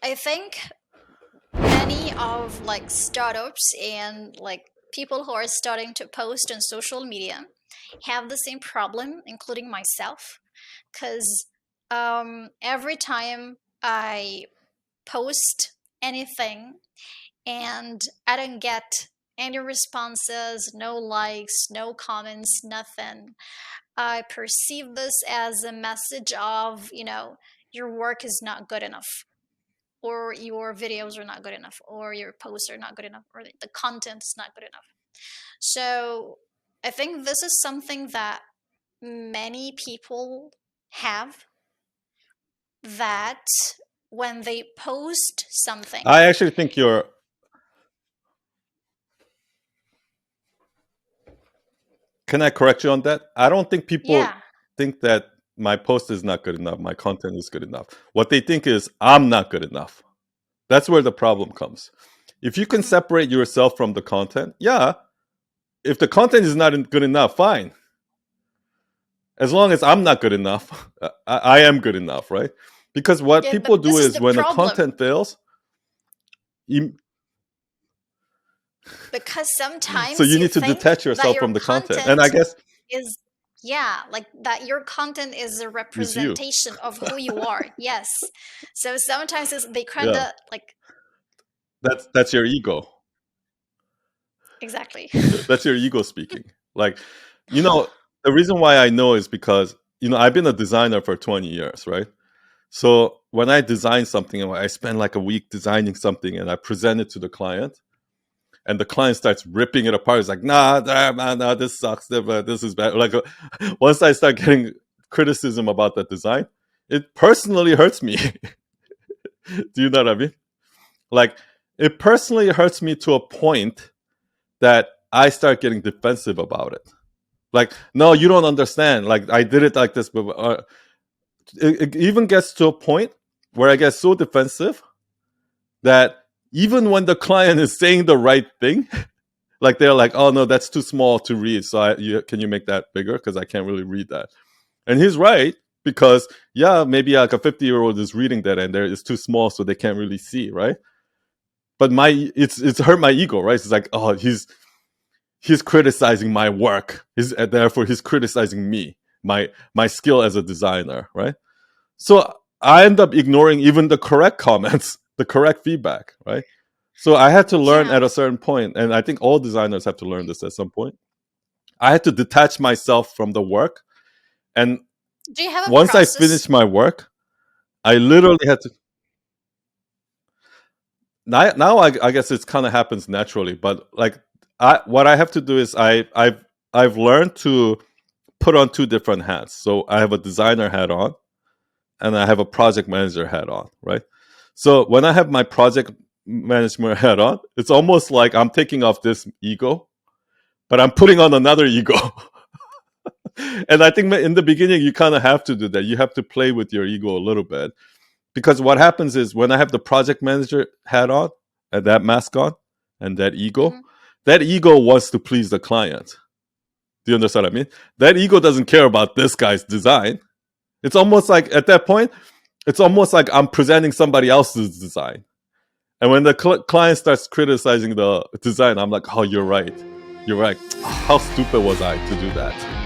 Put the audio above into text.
I think many of like startups and like people who are starting to post on social media have the same problem, including myself, because every time I post anything and I don't get any responses, no likes, no comments, nothing, I perceive this as a message of, your work is not good enough, or your videos are not good enough, or your posts are not good enough, or the content is not good enough. So I think this is something that many people have, that when they post something, I actually think you're. Can I correct you on that? I don't think people yeah. think that my post is not good enough, my content is good enough. What they think is I'm not good enough. That's where the problem comes. If you can Mhm. separate yourself from the content, yeah, if the content is not good enough, fine. As long as I'm not good enough, I am good enough, right? Because what Yeah, people but do this is is the when the problem, content fails, you, because so sometimes you you need to think detach that yourself your from the content. And content I guess is, yeah, like that your content is a it's you. representation of who you are. Yes. So sometimes they kind Yeah, of like, that's your ego. exactly. That's your ego speaking. Like, you know, the reason why I know is because, I've been a designer for 20 years, right? So when I design something, and I spend like a week designing something and I present it to the client, and the client starts ripping it apart. It's like, nah, this sucks. This is bad. Like, once I start getting criticism about that design, it personally hurts me. Do you know what I mean? Like, it personally hurts me to a point that I start getting defensive about it. Like, no, you don't understand. Like, I did it like this, but it even gets to a point where I get so defensive that even when the client is saying the right thing, like they're like, "Oh no, that's too small to read. So can you make that bigger? Because I can't really read that." And he's right, because yeah, maybe like a 50-year-old is reading that and there it's too small, so they can't really see, right? But it's hurt my ego, right? It's like, oh, he's criticizing my work. Therefore he's criticizing me, my skill as a designer, right? So I end up ignoring even the correct comments, the correct feedback, right? So I had to learn Yeah. at a certain point, and I think all designers have to learn this at some point. I had to detach myself from the work, and Do you have a once I process? finished my work, I literally had to. Now I guess it kind of happens naturally, but like what I have to do is I've learned to put on two different hats. So I have a designer hat on, and I have a project manager hat on, right? So when I have my project management hat on, it's almost like I'm taking off this ego, but I'm putting on another ego. And I think in the beginning, you kind of have to do that. You have to play with your ego a little bit, because what happens is when I have the project manager hat on and that mask on and Mhm. that ego wants to please the client. Do you understand what I mean? That ego doesn't care about this guy's design. It's almost like at that point, it's almost like I'm presenting somebody else's design. And when the client starts criticizing the design, I'm like, oh, you're right. You're right. How stupid was I to do that?